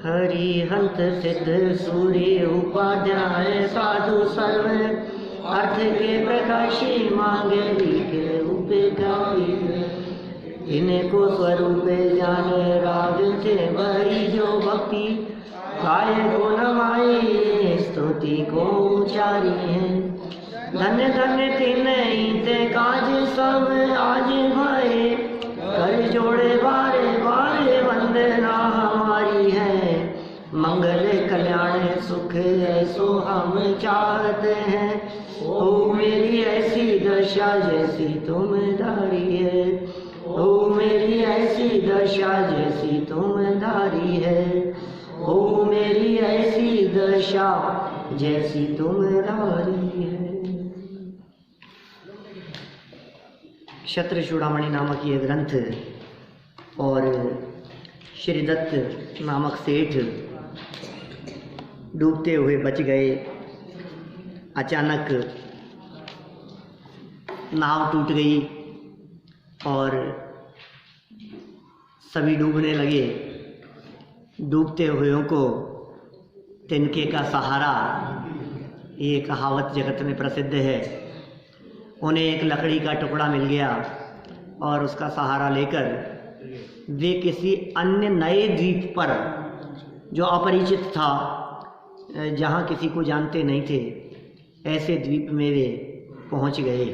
हरिहंत सिद्ध सूर्य उपाध्याय साधु सर्व अर्थ के प्रकाशी मांगे लिखे उपेगाई। इनको स्वरूप जाने राग थे बड़ी जो भक्ति गाय को नमाई स्तुति को उचारी है। धन्य धन्य ते काज सब आज भये कर जोड़े बारे बारे वंदना हमारी है। मंगल कल्याण सुख ऐसो हम चाहते हैं। ओ मेरी ऐसी दशा जैसी तुम धारी है। ओ मेरी ऐसी दशा जैसी तुम धारी है। ओ मेरी ऐसी दशा जैसी तुम धारी है। क्षत्र चूड़ामणि नामक ये ग्रंथ और श्रीदत्त नामक सेठ डूबते हुए बच गए। अचानक नाव टूट गई और सभी डूबने लगे। डूबते हुएों को तिनके का सहारा, ये कहावत जगत में प्रसिद्ध है। उन्हें एक लकड़ी का टुकड़ा मिल गया और उसका सहारा लेकर वे किसी अन्य नए द्वीप पर जो अपरिचित था, जहाँ किसी को जानते नहीं थे, ऐसे द्वीप में वे पहुँच गए।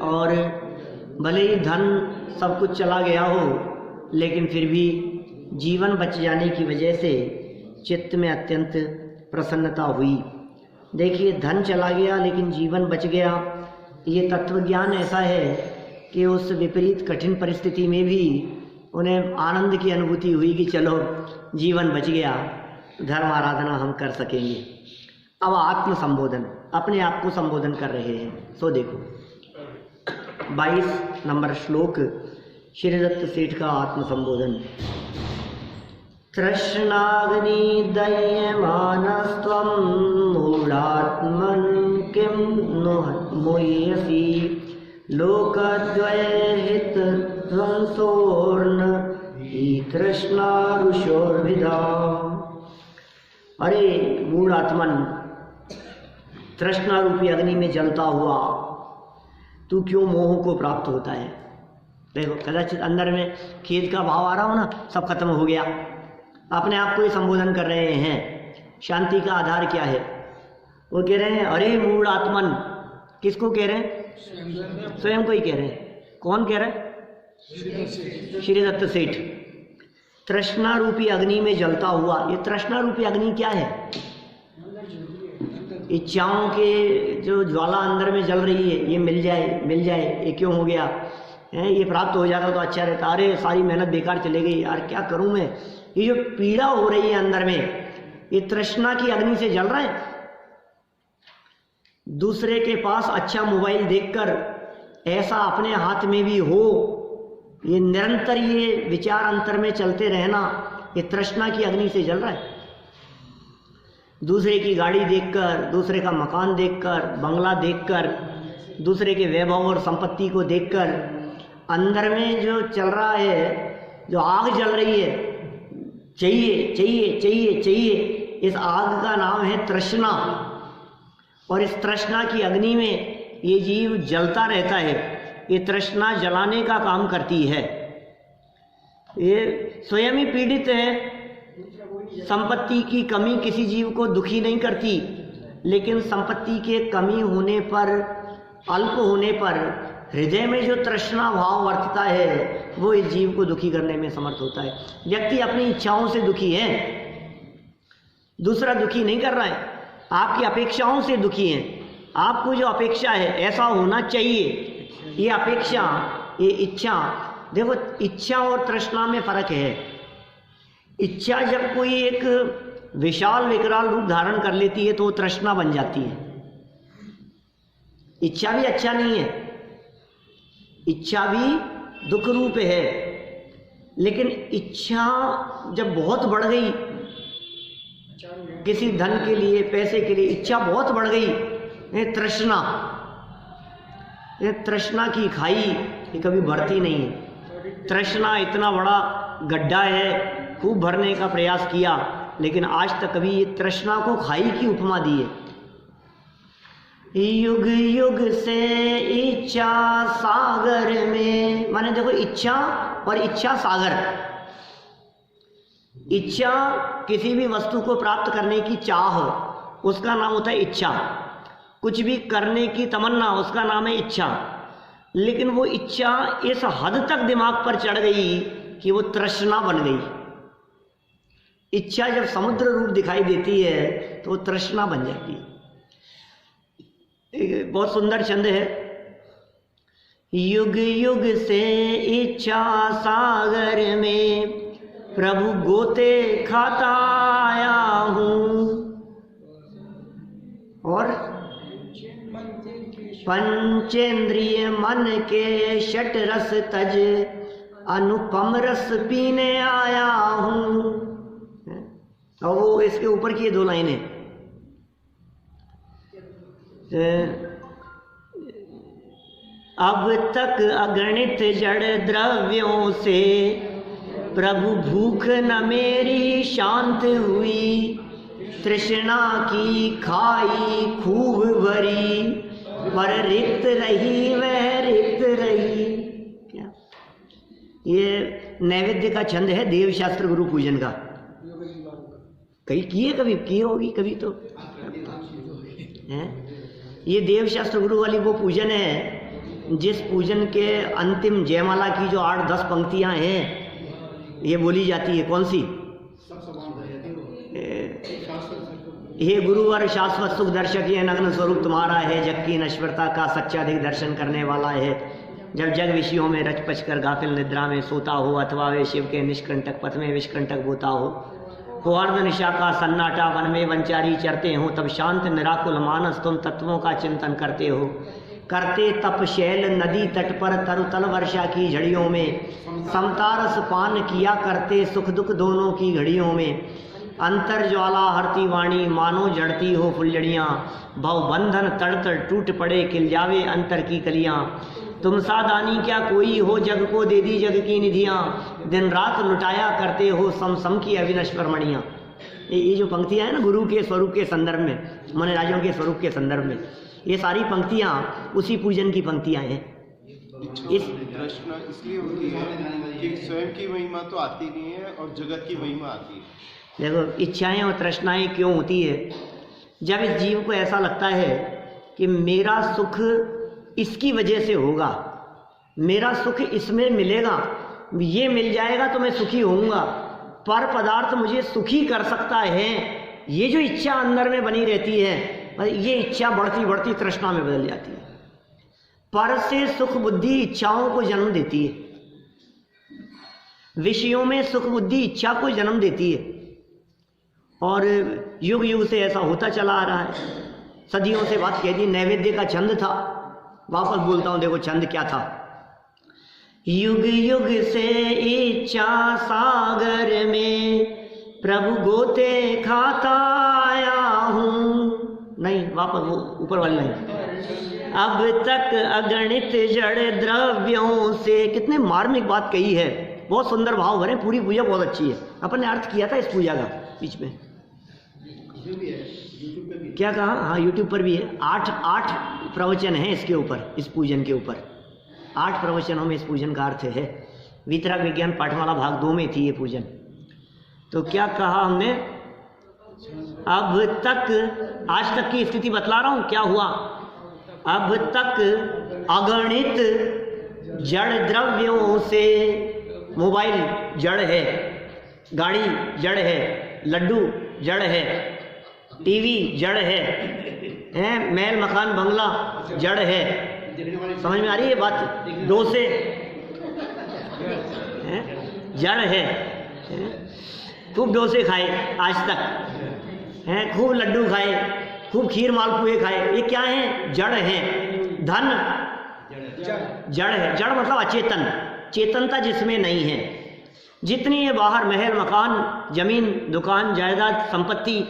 और भले ही धन सब कुछ चला गया हो, लेकिन फिर भी जीवन बच जाने की वजह से चित्त में अत्यंत प्रसन्नता हुई। देखिए, धन चला गया लेकिन जीवन बच गया। ये तत्वज्ञान ऐसा है कि उस विपरीत कठिन परिस्थिति में भी उन्हें आनंद की अनुभूति हुई कि चलो जीवन बच गया, धर्म आराधना हम कर सकेंगे। अब आत्म संबोधन, अपने आप को संबोधन कर रहे हैं। सो देखो 22 नंबर श्लोक, श्रीदत्त सेठ का आत्म संबोधन। तृष्णाग्नि दह्यमानस्त्वं मूढात्मन् किं नु मुह्यसि लोकद्वयहित ध्वंसोर्न हि तृष्णारुषोर्भिधा। अरे मूढ़ात्मन, तृष्णा रूपी अग्नि में जलता हुआ तू क्यों मोह को प्राप्त होता है। देखो, कदाचित अंदर में खेद का भाव आ रहा हो ना, सब खत्म हो गया। अपने आप को ही संबोधन कर रहे हैं। शांति का आधार क्या है? वो कह रहे हैं अरे मूढ़ आत्मन। किसको कह रहे हैं? स्वयं को ही कह रहे हैं। कौन कह रहा है? श्रीदत्त सेठ। तृष्णा रूपी अग्नि में जलता हुआ, ये तृष्णा रूपी अग्नि क्या है? इच्छाओं के जो ज्वाला अंदर में जल रही है, ये मिल जाए, ये क्यों हो गया है? ये प्राप्त हो जाता तो अच्छा रहता। अरे सारी मेहनत बेकार चले गई यार, क्या करूं मैं? ये जो पीड़ा हो रही है अंदर में, ये तृष्णा की अग्नि से जल रहा है। दूसरे के पास अच्छा मोबाइल देखकर ऐसा अपने हाथ में भी हो, ये निरंतर ये विचार अंतर में चलते रहना, ये तृष्णा की अग्नि से जल रहा है। दूसरे की गाड़ी देखकर, दूसरे का मकान देखकर, बंगला देखकर, दूसरे के वैभव और संपत्ति को देखकर अंदर में जो चल रहा है, जो आग जल रही है, चाहिए चाहिए चाहिए चाहिए, इस आग का नाम है तृष्णा। और इस तृष्णा की अग्नि में ये जीव जलता रहता है। ये तृष्णा जलाने का काम करती है। ये स्वयं ही पीड़ित है। संपत्ति की कमी किसी जीव को दुखी नहीं करती, लेकिन संपत्ति के कमी होने पर, अल्प होने पर हृदय में जो तृष्णा भाव वर्तता है, वो इस जीव को दुखी करने में समर्थ होता है। व्यक्ति अपनी इच्छाओं से दुखी है, दूसरा दुखी नहीं कर रहा है। आपकी अपेक्षाओं से दुखी है। आपको जो अपेक्षा है ऐसा होना चाहिए, ये अपेक्षा, ये इच्छा। देखो, इच्छा और तृष्णा में फर्क है। इच्छा जब कोई एक विशाल विकराल रूप धारण कर लेती है तो वो तृष्णा बन जाती है। इच्छा भी अच्छा नहीं है, इच्छा भी दुख रूप है। लेकिन इच्छा जब बहुत बढ़ गई, किसी धन के लिए, पैसे के लिए इच्छा बहुत बढ़ गई, ये तृष्णा की खाई ये कभी बढ़ती नहीं है। तृष्णा इतना बड़ा गड्ढा है खूब भरने का प्रयास किया, लेकिन आज तक कभी ये तृष्णा को खाई की उपमा दी है। युग युग से इच्छा सागर में, माने देखो इच्छा और इच्छा सागर। इच्छा किसी भी वस्तु को प्राप्त करने की चाह, उसका नाम होता है इच्छा। कुछ भी करने की तमन्ना, उसका नाम है इच्छा। लेकिन वो इच्छा इस हद तक दिमाग पर चढ़ गई कि वो तृष्णा बन गई। इच्छा जब समुद्र रूप दिखाई देती है तो वो तृष्णा बन जाती है। बहुत सुंदर छंद है। युग युग से इच्छा सागर में प्रभु गोते खाता आया हूँ, और पंचेंद्रिय मन के षट रस तज अनुपम रस पीने आया हूँ। और वो इसके ऊपर की 2 लाइनें, अब तक अगणित जड़ द्रव्यों से प्रभु भूख न मेरी शांत हुई, तृष्णा की खाई खूब भरी, पर रिक्त रही वह रिक्त रही। क्या ये नैवेद्य का छंद है देवशास्त्र गुरु पूजन का। कहीं किए, कभी किए होगी कभी तो है। ये देवशास्त्र गुरु वाली वो पूजन है जिस पूजन के अंतिम जयमाला की जो 8-10 पंक्तियां हैं ये बोली जाती है। कौन सी? हे गुरुवर शाश्वत सुख दर्शक, ये नग्न स्वरूप तुम्हारा है, जग की नश्वरता का सच्चाधिक दर्शन करने वाला है। जब जग विषयों में रच पच कर गाफिल निद्रा में सोता हो, अथवा वे शिव के निष्कंटक पथ में विषकंटक बोता हो अर्ध निशा का सन्नाटा वन में वंचारी चरते हो, तब शांत निराकुल मानस तुम तत्वों का चिंतन करते हो। करते तप शैल नदी तट पर तरुतल वर्षा की झड़ियों में, समतारस पान किया करते सुख दुख दोनों की घड़ियों में। अंतर ज्वाला हरती वाणी मानो जड़ती हो फुलझड़ियाँ, भव बंधन तड़ तड़ टूट पड़े खिल जावे अंतर की कलियाँ। तुम सादानी क्या कोई हो, जग को दे दी जग की निधियाँ, दिन रात लुटाया करते हो सम सम की अविनश्वर मणियाँ। ये जो पंक्तियाँ हैं ना गुरु के स्वरूप के संदर्भ में, मन राजों के स्वरूप के संदर्भ में, ये सारी पंक्तियाँ उसी पूजन की पंक्तियाँ हैं। इस तृष्णा इसलिए होती है कि स्वयं की महिमा तो आती नहीं है और जगत की महिमा आती है। देखो इच्छाएं और तृष्णाएं क्यों होती है? जब इस जीव को ऐसा लगता है कि मेरा सुख इसकी वजह से होगा, मेरा सुख इसमें मिलेगा, ये मिल जाएगा तो मैं सुखी होऊंगा, पर पदार्थ मुझे सुखी कर सकता है, ये जो इच्छा अंदर में बनी रहती है, ये इच्छा बढ़ती बढ़ती तृष्णा में बदल जाती है। पर से सुख बुद्धि इच्छाओं को जन्म देती है, विषयों में सुख बुद्धि इच्छा को जन्म देती है, और युग युग से ऐसा होता चला आ रहा है। सदियों से बात कह दी, नैवेद्य का छंद था। वापस बोलता हूं, देखो छंद क्या था। युग युग से इच्छा सागर में प्रभु गोते खाता आया हूं। नहीं, वापस वो ऊपर वाली लाइन। अब तक अगणित जड़ द्रव्यों से, कितने मार्मिक बात कही है, बहुत सुंदर भाव भरे, पूरी पूजा बहुत अच्छी है। अपन ने अर्थ किया था इस पूजा का बीच में, क्या कहा? हाँ, यूट्यूब पर भी है। 8 प्रवचन है इसके ऊपर, इस पूजन के ऊपर 8 प्रवचनों में इस पूजन का अर्थ है। वितराग विज्ञान पाठमाला भाग 2 में थी ये पूजन। तो क्या कहा हमने? अब तक, आज तक की स्थिति बतला रहा हूं क्या हुआ। अब तक अगणित जड़ द्रव्यों से, मोबाइल जड़ है, गाड़ी जड़ है, लड्डू जड़ है, टीवी जड़ है, महल मकान बंगला जड़ है। समझ में आ रही है बात? 2 से जड़ है। खूब डोसे खाए आज तक, खूब लड्डू खाए, खूब खीर मालपुए खाए, ये क्या है? जड़ है। धन जड़ है। जड़ मतलब अचेतन, चेतनता जिसमें नहीं है। जितनी ये बाहर महल मकान जमीन दुकान जायदाद संपत्ति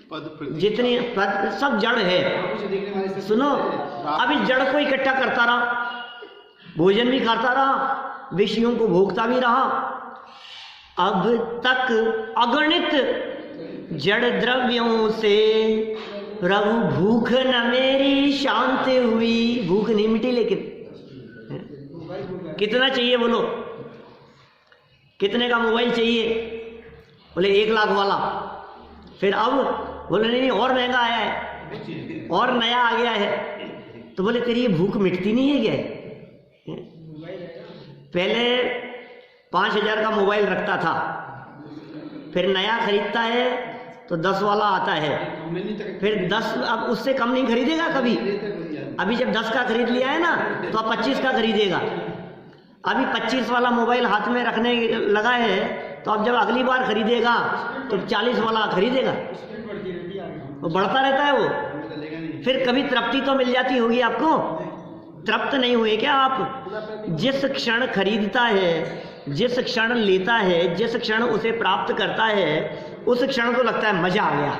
जितनी पद सब जड़ है। सुनो, अब इस जड़ को इकट्ठा करता रहा, भोजन भी खाता रहा, विषयों को भोगता भी रहा, अब तक अगणित जड़ द्रव्यों से प्रभु भूख न मेरी शांत हुई। भूख नहीं मिटी, लेकिन कितना चाहिए बोलो, कितने का मोबाइल चाहिए? बोले 1 लाख वाला। फिर अब बोले नहीं और महंगा आया है और नया आ गया है। तो बोले तेरी ये भूख मिटती नहीं है क्या? पहले 5,000 का मोबाइल रखता था, फिर नया खरीदता है तो 10 वाला आता है, फिर 10, अब उससे कम नहीं खरीदेगा कभी। अभी जब 10 का खरीद लिया है ना तो अब 25 का खरीदेगा। अभी 25 वाला मोबाइल हाथ में रखने लगा है तो अब जब अगली बार खरीदेगा तो 40 वाला खरीदेगा। वो बढ़ता रहता है वो। फिर कभी तृप्ति तो मिल जाती होगी आपको, तृप्त नहीं हुए क्या आप? जिस क्षण खरीदता है, जिस क्षण लेता है, जिस क्षण उसे प्राप्त करता है, उस क्षण को लगता है मजा आ गया।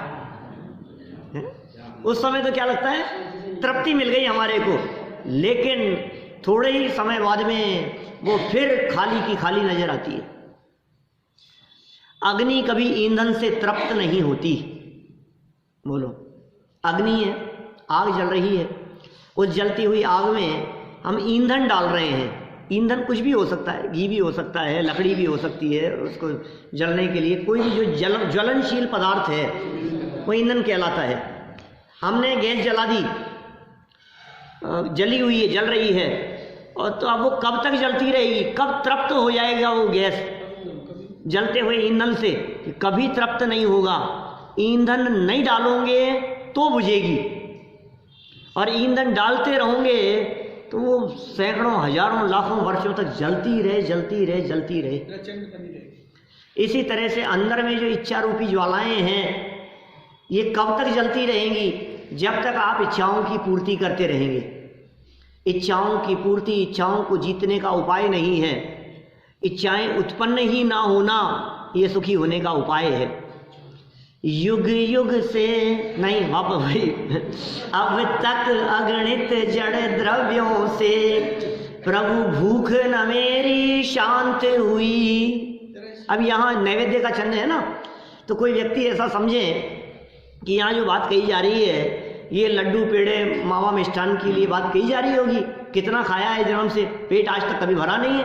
उस समय तो क्या लगता है? तृप्ति मिल गई हमारे को। लेकिन थोड़े ही समय बाद में वो फिर खाली की खाली नजर आती है। अग्नि कभी ईंधन से तृप्त नहीं होती। बोलो, अग्नि है, आग जल रही है, उस जलती हुई आग में हम ईंधन डाल रहे हैं। ईंधन कुछ भी हो सकता है, घी भी हो सकता है, लकड़ी भी हो सकती है। उसको जलने के लिए कोई भी जो ज्वलनशील पदार्थ है वो ईंधन कहलाता है। हमने गैस जला दी, जली हुई है, जल रही है, और तो अब वो कब तक जलती रहेगी? कब तृप्त हो जाएगा वो गैस जलते हुए ईंधन से? कभी तृप्त नहीं होगा। ईंधन नहीं डालोगे तो बुझेगी, और ईंधन डालते रहोगे तो वो सैकड़ों, हजारों, लाखों वर्षों तक जलती रहे, जलती रहे, जलती रहे। इसी तरह से अंदर में जो इच्छा रूपी ज्वालाएं हैं ये कब तक जलती रहेंगी? जब तक आप इच्छाओं की पूर्ति करते रहेंगे। इच्छाओं की पूर्ति, इच्छाओं को जीतने का उपाय नहीं है। इच्छाएं उत्पन्न ही ना होना ये सुखी होने का उपाय है। युग युग से नहीं बाप भाई, अब तक अगणित जड़ द्रव्यों से प्रभु भूख न मेरी शांत हुई। अब यहाँ नैवेद्य का छंद है ना, तो कोई व्यक्ति ऐसा समझे कि यहाँ जो बात कही जा रही है ये लड्डू, पेड़े, मावा, मिष्ठान के लिए बात कही जा रही होगी। कितना खाया है जन्म से, पेट आज तक कभी भरा नहीं है,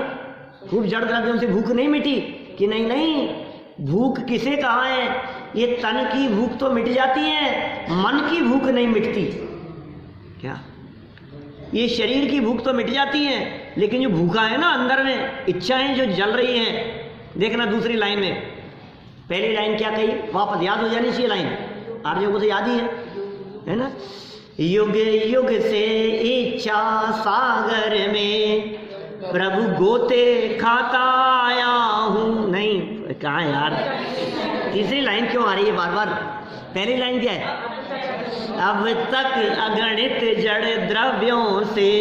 खूब जड़ द्रव्यों से भूख नहीं मिटी। कि नहीं नहीं, भूख किसे कहा है? ये तन की भूख तो मिट जाती है, मन की भूख नहीं मिटती। क्या? ये शरीर की भूख तो मिट जाती है, लेकिन जो भूखा है ना अंदर में, इच्छाएं जो जल रही हैं। देखना दूसरी लाइन में, पहली लाइन क्या कही? वापस याद हो जानी चाहिए लाइन, आर्यों को तो याद ही है ना? युग युग से इच्छा सागर में प्रभु गोते खाता आया हूँ। नहीं, कहाँ यार, तीसरी लाइन क्यों आ रही है बार बार? पहली लाइन क्या है? अब तक अगणित जड़ द्रव्यों से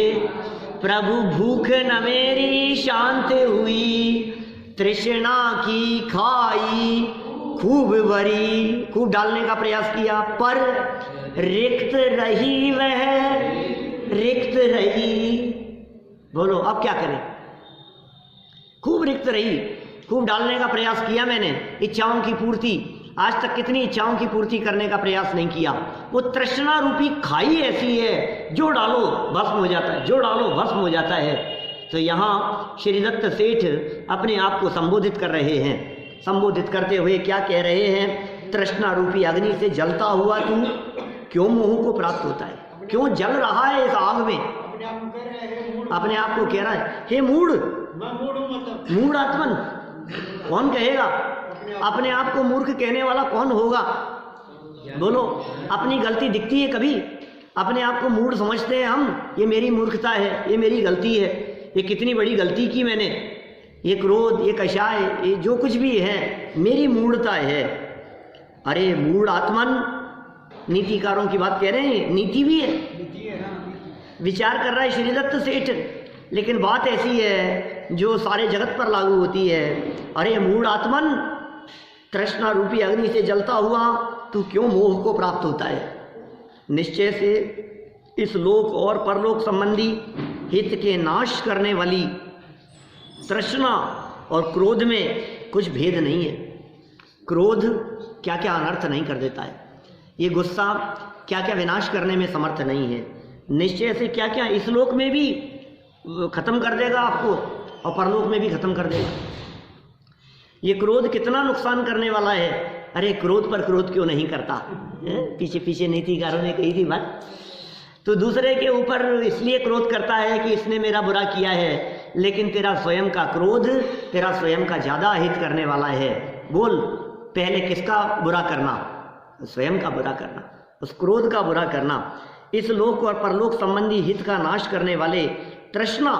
प्रभु भूख न मेरी शांत हुई। तृष्णा की खाई खूब भरी, खूब डालने का प्रयास किया, पर रिक्त रही वह, रिक्त रही। बोलो अब क्या करें? खूब रिक्त रही, खूब डालने का प्रयास किया मैंने, इच्छाओं की पूर्ति। आज तक कितनी इच्छाओं की पूर्ति करने का प्रयास नहीं किया। वो तृष्णा रूपी खाई ऐसी है, जो डालो भस्म हो जाता है, जो डालो भस्म हो जाता है। तो यहाँ श्री दत्त सेठ अपने आप को संबोधित कर रहे हैं। संबोधित करते हुए क्या कह रहे हैं? तृष्णा रूपी अग्नि से जलता हुआ तू क्यों मोह को प्राप्त होता है? क्यों जल रहा है इस आग में? अपने आप को कह रहा है हे मूढ़, मूढ़ आत्मन। कौन कहेगा? अपने आप को मूर्ख कहने वाला कौन होगा? बोलो, अपनी गलती दिखती है कभी? अपने आप को मूढ़ समझते हैं हम, ये मेरी मूर्खता है, ये मेरी गलती है, ये कितनी बड़ी गलती की मैंने, ये क्रोध, ये कषाय, ये जो कुछ भी है मेरी मूढ़ता है। अरे मूढ़ आत्मन, नीतिकारों की बात कह रहे हैं, नीति भी है, विचार कर रहा है श्री दत्त सेठ, लेकिन बात ऐसी है जो सारे जगत पर लागू होती है। अरे मूढ़ आत्मन, तृष्णा रूपी अग्नि से जलता हुआ तू क्यों मोह को प्राप्त होता है? निश्चय से इस लोक और परलोक संबंधी हित के नाश करने वाली तृष्णा और क्रोध में कुछ भेद नहीं है। क्रोध क्या क्या अनर्थ नहीं कर देता है, ये गुस्सा क्या क्या विनाश करने में समर्थ नहीं है, निश्चय से क्या क्या इस लोक में भी खत्म कर देगा आपको और परलोक में भी खत्म कर देगा। ये क्रोध कितना नुकसान करने वाला है। अरे क्रोध पर क्रोध क्यों नहीं करता, पीछे पीछे नीतिकारों ने कही थी बात। तो दूसरे के ऊपर इसलिए क्रोध करता है कि इसने मेरा बुरा किया है, लेकिन तेरा स्वयं का क्रोध तेरा स्वयं का ज्यादा हित करने वाला है। बोल, पहले किसका बुरा करना? स्वयं का बुरा करना, उस क्रोध का बुरा करना। इस लोक और परलोक संबंधी हित का नाश करने वाले तृष्णा,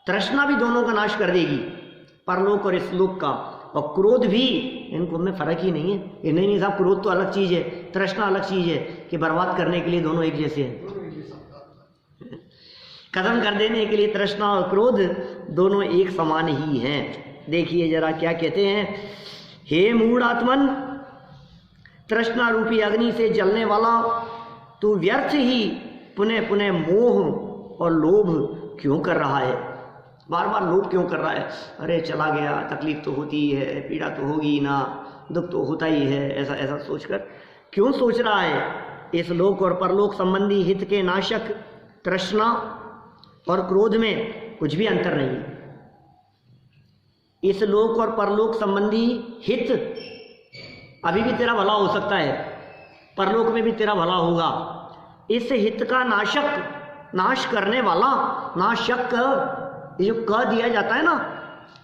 तृष्णा भी दोनों का नाश कर देगी, परलोक और इस लोक का। और क्रोध भी, इनको में फर्क ही नहीं है। ये नहीं साहब, क्रोध तो अलग चीज है, तृष्णा अलग चीज है, कि बर्बाद करने के लिए दोनों एक जैसे हैं। खत्म कर देने के लिए तृष्णा और क्रोध दोनों एक समान ही हैं। देखिए जरा क्या कहते हैं, हे मूढ़ात्मन, तृष्णा रूपी अग्नि से जलने वाला तू व्यर्थ ही पुनः पुनः मोह और लोभ क्यों कर रहा है? बार बार लोभ क्यों कर रहा है? अरे चला गया, तकलीफ तो होती ही है, पीड़ा तो होगी ना, दुख तो होता ही है, ऐसा ऐसा सोचकर क्यों सोच रहा है? इस लोक और परलोक संबंधी हित के नाशक तृष्णा और क्रोध में कुछ भी अंतर नहीं है। इस लोक और परलोक संबंधी हित, अभी भी तेरा भला हो सकता है, परलोक में भी तेरा भला होगा। इस हित का नाशक, नाश करने वाला, नाशक, ये जो क दिया जाता है ना,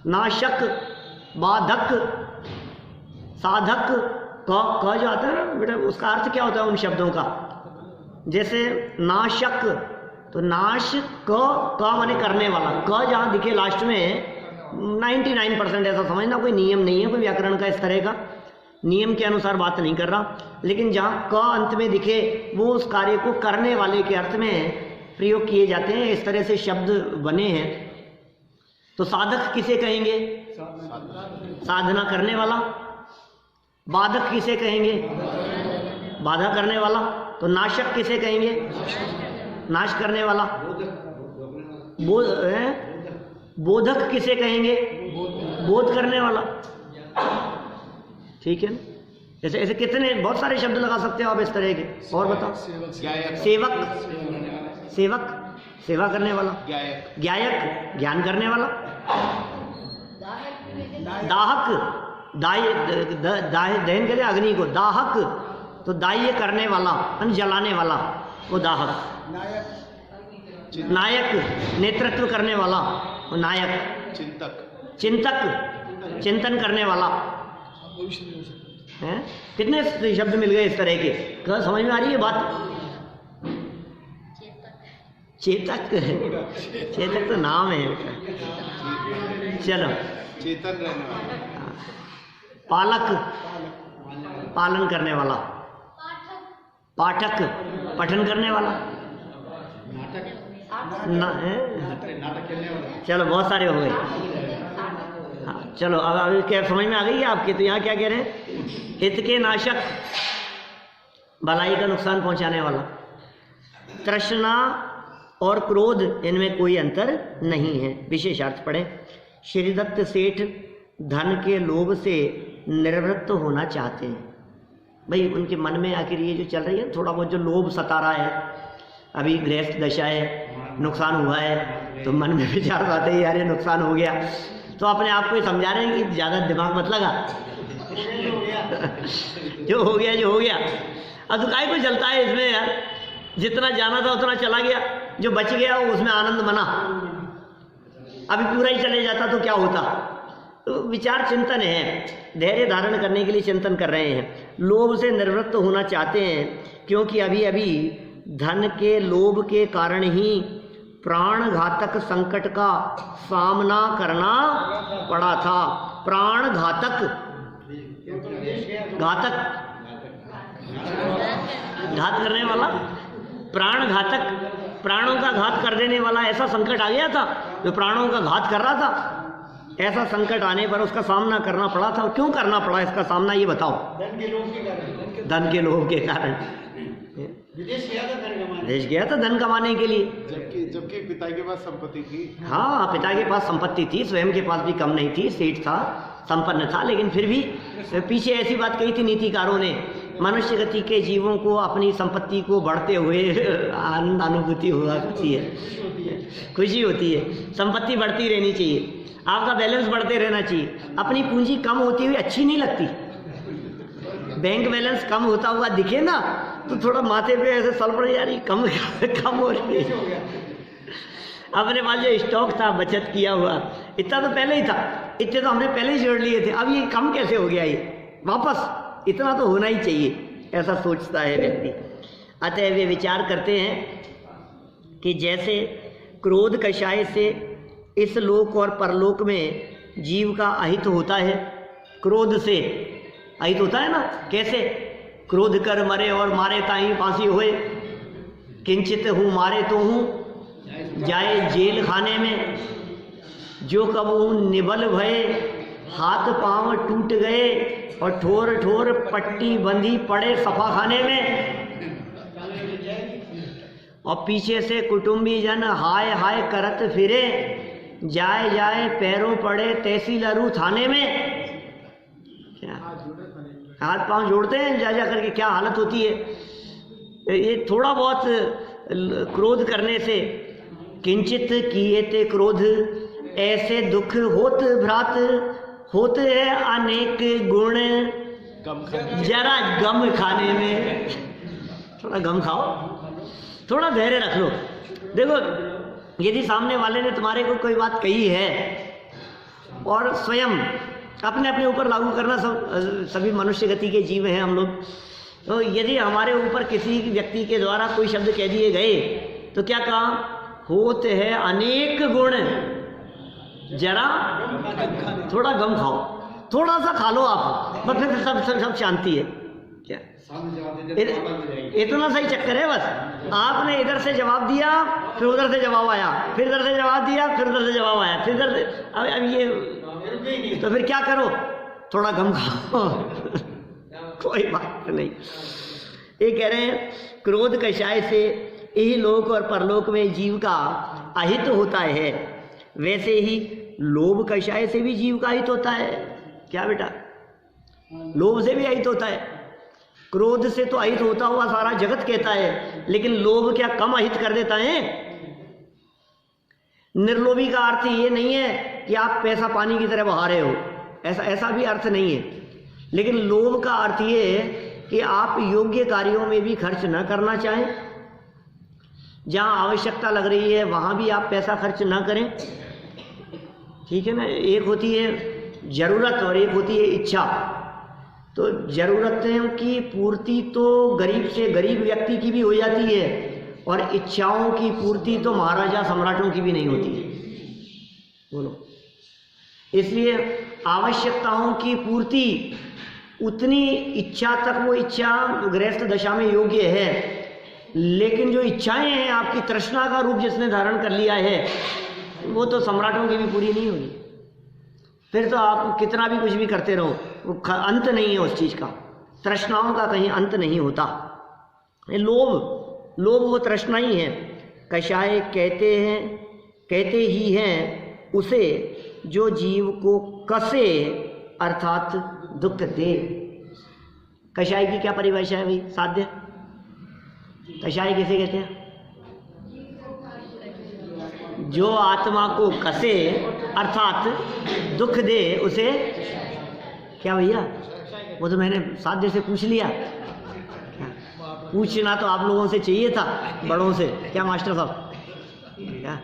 नाशक, बाधक, साधक, क जो आता है ना बेटा, उसका अर्थ क्या होता है उन शब्दों का? जैसे नाशक, तो नाश क माने करने वाला, क जहाँ दिखे लास्ट में 99% ऐसा समझना, कोई नियम नहीं है कोई व्याकरण का, इस तरह का नियम के अनुसार बात नहीं कर रहा, लेकिन जहाँ क अंत में दिखे वो उस कार्य को करने वाले के अर्थ में प्रयोग किए जाते हैं। इस तरह से शब्द बने हैं। तो साधक किसे कहेंगे? साधना करने वाला। बाधक किसे कहेंगे? बाधा करने वाला। तो नाशक किसे कहेंगे? नाश करने वाला। बोधक किसे कहेंगे? बोध करने वाला। ठीक है ना? ऐसे ऐसे कितने बहुत सारे शब्द लगा सकते हो आप इस तरह के। और बताओ। सेवक, सेवक सेवा करने वाला। ज्ञायक ज्ञान करने वाला। दाहक दहन करे अग्नि को, दाहक तो दाह्य करने वाला, जलाने वाला, वो दाहक। नायक नेतृत्व करने वाला, वो नायक। चिंतक चिंतन करने वाला है। कितने शब्द मिल गए इस तरह के? क्या समझ में आ रही है बात? चेतक, चेतक तो नाम है। चलो, चेतन रहने वाला। पालक पालन करने वाला। पाठक पठन करने वाला। चलो बहुत सारे हो गए। हाँ चलो, अब क्या समझ में आ गई है आपके? तो यहाँ क्या कह रहे हैं? हित के नाशक, भलाई का नुकसान पहुंचाने वाला। तृष्णा और क्रोध, इनमें कोई अंतर नहीं है। विशेषार्थ पढ़ें। श्रीदत्त सेठ धन के लोभ से निवृत्त होना चाहते हैं। भाई उनके मन में आखिर ये जो चल रही है थोड़ा बहुत जो लोभ सता रहा है, अभी गृहस्थ दशा है, नुकसान हुआ है, तो मन में विचार आते हैं यार ये नुकसान हो गया, तो अपने आप को समझा रहे हैं कि ज़्यादा दिमाग मत लगा, जो हो गया। अब तो काय को चलता है इसमें यार, जितना जाना था उतना चला गया, जो बच गया उसमें आनंद मना, अभी पूरा ही चले जाता तो क्या होता। तो विचार चिंतन है, धैर्य धारण करने के लिए चिंतन कर रहे हैं। लोभ से निवृत्त होना चाहते हैं क्योंकि अभी अभी धन के लोभ के कारण ही प्राण घातक संकट का सामना करना पड़ा था। प्राण घातक, घातक घात करने वाला, प्राण घातक, प्राणों का घात कर देने वाला ऐसा संकट आ गया था जो प्राणों का घात कर रहा था। ऐसा संकट आने पर उसका सामना करना पड़ा था। और क्यों करना पड़ा इसका सामना, ये बताओ। धन के लोभ के कारण विदेश गया था धन कमाने के लिए, जबकि पिता के पास संपत्ति थी। हाँ, पिता के पास संपत्ति थी, स्वयं के पास भी कम नहीं थी, सेठ था, संपन्न था, लेकिन फिर भी पीछे ऐसी बात कही थी नीतिकारों ने, मनुष्य गति के जीवों को अपनी संपत्ति को बढ़ते हुए आनंद अनुभूति हुआ करती है, खुशी होती है। संपत्ति बढ़ती रहनी चाहिए, आपका बैलेंस बढ़ते रहना चाहिए। अपनी पूंजी कम होती हुई अच्छी नहीं लगती। बैंक बैलेंस कम होता हुआ दिखे ना तो थोड़ा माथे पे ऐसे सल पड़ जा रही, कम कम हो रही है। अपने पास जो स्टॉक था बचत किया हुआ, इतना तो पहले ही था, इतने तो हमने पहले ही जोड़ लिए थे, अब ये कम कैसे हो गया, ये वापस इतना तो होना ही चाहिए, ऐसा सोचता है व्यक्ति। अतः वे विचार करते हैं कि जैसे क्रोध कषाय से इस लोक और परलोक में जीव का अहित होता है, क्रोध से अहित होता है ना, कैसे? क्रोध कर मरे और मारे ताई फांसी होए, किंचित हूँ मारे तो हूँ जाए जेल खाने में, जो कबू निबल भये हाथ पांव टूट गए और ठोर ठोर पट्टी बंधी पड़े सफा खाने में। और पीछे से कुटुंबी जन हाय हाय करत फिरे, जाए जाए पैरों पड़े तहसीलरू थाने में। क्या हाथ पांव जोड़ते हैं जा जा करके, क्या हालत होती है। ये थोड़ा बहुत क्रोध करने से, किंचित किए ते क्रोध ऐसे दुख होत भ्रात, होते हैं अनेक गुण जरा गम खाने में। थोड़ा गम खाओ, थोड़ा धैर्य रख लो। देखो, यदि सामने वाले ने तुम्हारे को कोई बात कही है और स्वयं अपने अपने ऊपर लागू करना, सभी मनुष्य गति के जीव हैं हम लोग, तो यदि हमारे ऊपर किसी व्यक्ति के द्वारा कोई शब्द कह दिए गए तो क्या कहा, होते हैं अनेक गुण जरा थोड़ा गम खाओ, थोड़ा सा खा लो आप, बस फिर सब शांति है। क्या इतना सही चक्कर है बस। आपने इधर से जवाब दिया, फिर उधर से जवाब आया, फिर इधर से जवाब दिया, फिर उधर से जवाब आया, फिर इधर से, अब ये तो फिर क्या करो, थोड़ा गम खाओ कोई बात नहीं। ये कह रहे हैं क्रोध कषाय से यही लोक और परलोक में जीव का अहित होता है, वैसे ही लोभ कषाय से भी जीव का अहित होता है। क्या बेटा? लोभ से भी अहित होता है। क्रोध से तो अहित होता हुआ सारा जगत कहता है, लेकिन लोभ क्या कम अहित कर देता है? निर्लोभी का अर्थ ये नहीं है कि आप पैसा पानी की तरह बहा रहे हो, ऐसा भी अर्थ नहीं है। लेकिन लोभ का अर्थ ये है कि आप योग्य कार्यों में भी खर्च न करना चाहें, जहां आवश्यकता लग रही है वहां भी आप पैसा खर्च ना करें। ठीक है ना? एक होती है जरूरत और एक होती है इच्छा। तो जरूरतों की पूर्ति तो गरीब से गरीब व्यक्ति की भी हो जाती है, और इच्छाओं की पूर्ति तो महाराजा सम्राटों की भी नहीं होती है। बोलो, इसलिए आवश्यकताओं की पूर्ति उतनी इच्छा तक, वो इच्छा गृहस्थ दशा में योग्य है, लेकिन जो इच्छाएं हैं आपकी तृष्णा का रूप जिसने धारण कर लिया है, वो तो सम्राटों की भी पूरी नहीं होगी। फिर तो आप कितना भी कुछ भी करते रहो, वो अंत नहीं है उस चीज का, तृष्णाओं का कहीं अंत नहीं होता। लोभ वो तृष्णा ही है। कषाय कहते ही हैं उसे जो जीव को कसे अर्थात दुख दे। कषाय की क्या परिभाषा है भाई? साध्य कषाय किसे कहते हैं? जो आत्मा को कसे अर्थात दुख दे उसे क्या भैया? वो तो मैंने साध्य से पूछ लिया। पूछना तो आप लोगों से चाहिए था, बड़ों से। क्या मास्टर साहब? क्या?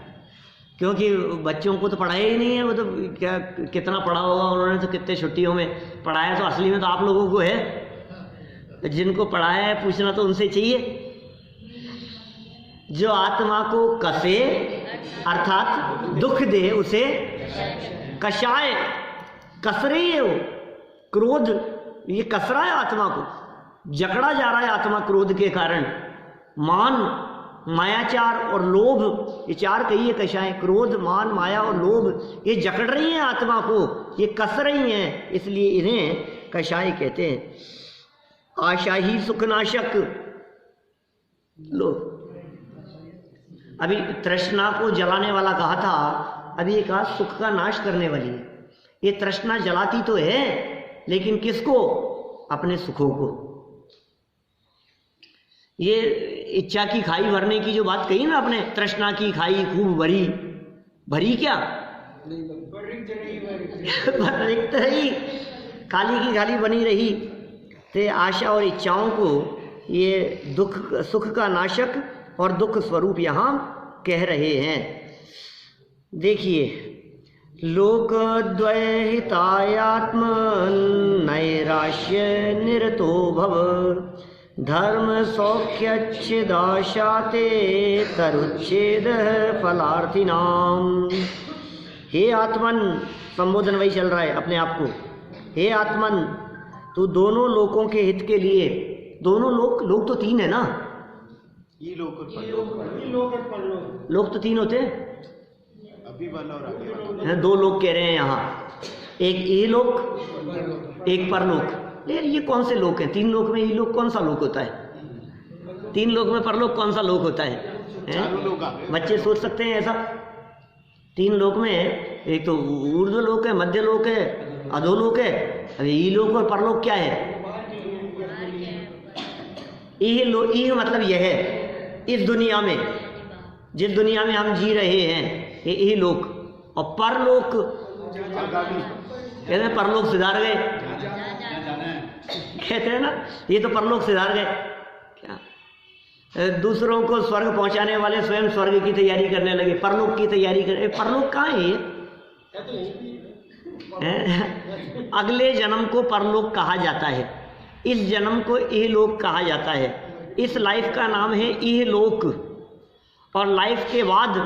क्योंकि बच्चों को तो पढ़ाया ही नहीं है, वो तो क्या कितना पढ़ा होगा उन्होंने, तो कितने छुट्टियों में पढ़ाया, तो असली में तो आप लोगों को है। जिनको पढ़ाया है पूछना तो उनसे चाहिए। जो आत्मा को कसे अर्थात दुख दे उसे कषाय, कस रही है वो क्रोध, ये कस रहा है आत्मा को, जकड़ा जा रहा है आत्मा क्रोध के कारण। मान, मायाचार और लोभ, ये चार कहिए कषाय, क्रोध, मान, माया और लोभ, ये जकड़ रही हैं आत्मा को, ये कस रही हैं, इसलिए इन्हें कषाय कहते हैं। आशा ही सुखनाशक। लो, अभी तृष्णा को जलाने वाला कहा था, अभी ये कहा सुख का नाश करने वाली है। ये तृष्णा जलाती तो है, लेकिन किसको? अपने सुखों को। ये इच्छा की खाई भरने की जो बात कही ना आपने, तृष्णा की खाई खूब भरी, भरी क्या? रिक्त रही, खाली की खाली बनी रही। ते आशा और इच्छाओं को ये दुख सुख का नाशक और दुख स्वरूप यहाँ कह रहे हैं। देखिए, लोकद्वय हितायात्म नैराश्य निरतो भव, धर्म सौख्यच्छिदाशाते तरुच्छेद फलार्थिनाम। हे आत्मन, संबोधन वही चल रहा है अपने आप को। हे आत्मन, तू दोनों लोकों के हित के लिए, दोनों लोक तो तीन है ना, ये लोक और परलोक, लोक तो तीन होते हैं, अभी वाला और आगे वाला, दो लोग कह रहे हैं यहाँ, एक इहलोक एक परलोक। ये कौन से लोक हैं? तीन लोक में इहलोक कौन सा लोक होता है? तीन लोक में परलोक कौन सा लोक होता है? बच्चे सोच सकते हैं ऐसा? तीन लोक में एक तो ऊर्ध्व लोक है, मध्य लोक है, अधोलोक है। अभी इहलोक और परलोक क्या है? इह मतलब यह है, इस दुनिया में, जिस दुनिया में हम जी रहे हैं, ये इहलोक। और परलोक कहते हैं परलोक सिधार गए, कहते हैं ना, ये तो परलोक सिधार गए। क्या दूसरों को स्वर्ग पहुंचाने वाले स्वयं स्वर्ग की तैयारी करने लगे, परलोक की तैयारी कर। परलोक कहाँ है ये? अगले जन्म को परलोक कहा जाता है, इस जन्म को इहलोक कहा जाता है। इस लाइफ का नाम है इहलोक, और लाइफ के बाद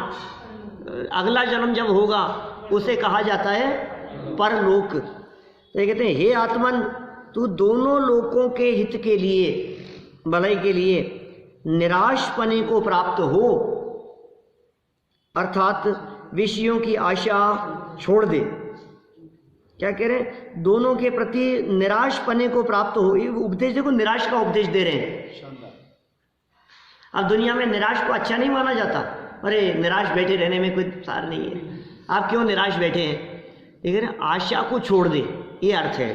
अगला जन्म जब होगा उसे कहा जाता है परलोक। तो कहते हैं, हे आत्मन, तू दोनों लोकों के हित के लिए, भलाई के लिए निराशपने को प्राप्त हो, अर्थात विषयों की आशा छोड़ दे। क्या कह रहे हैं? दोनों के प्रति निराशपने को प्राप्त हो। ये उपदेश देखो, निराश का उपदेश दे रहे हैं। अब दुनिया में निराश को अच्छा नहीं माना जाता। अरे निराश बैठे रहने में कोई सार नहीं है, आप क्यों निराश बैठे हैं? ये कह रहे हैं, आशा को छोड़ दे, ये अर्थ है।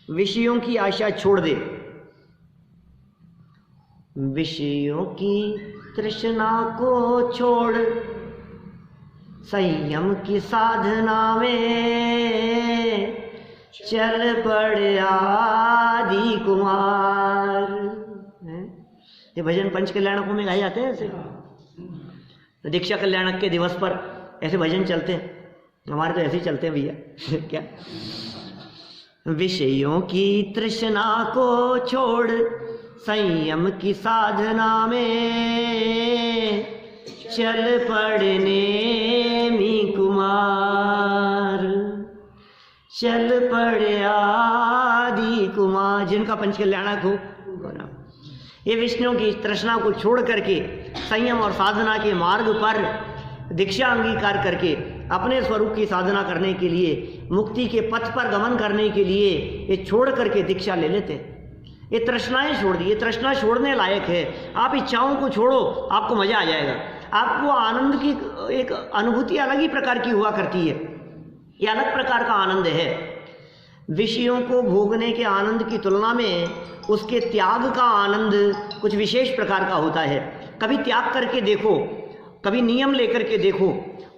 विषयों की आशा छोड़ दे, विषयों की तृष्णा को छोड़, संयम की साधना में चल पड़ आदि कुमार। ये भजन पंच कल्याणकों में गाए जाते हैं ऐसे, दीक्षा कल्याणक के दिवस पर ऐसे भजन चलते हैं। हमारे तो ऐसे ही चलते हैं भैया। क्या? विषयों की तृष्णा को छोड़, संयम की साधना में चल पड़ने मी कुमार, चल पड़े आदि कुमार। जिनका पंच कल्याणक हो, ये विष्णु की तृष्णा को छोड़ करके संयम और साधना के मार्ग पर दीक्षा अंगीकार करके अपने स्वरूप की साधना करने के लिए, मुक्ति के पथ पर गमन करने के लिए ये छोड़ करके दीक्षा ले लेते। ये तृष्णाएं छोड़ दी, ये तृष्णा छोड़ने लायक है। आप इच्छाओं को छोड़ो, आपको मजा आ जाएगा। आपको आनंद की एक अनुभूति अलग ही प्रकार की हुआ करती है, ये अलग प्रकार का आनंद है। विषयों को भोगने के आनंद की तुलना में उसके त्याग का आनंद कुछ विशेष प्रकार का होता है। कभी त्याग करके देखो, कभी नियम लेकर के देखो,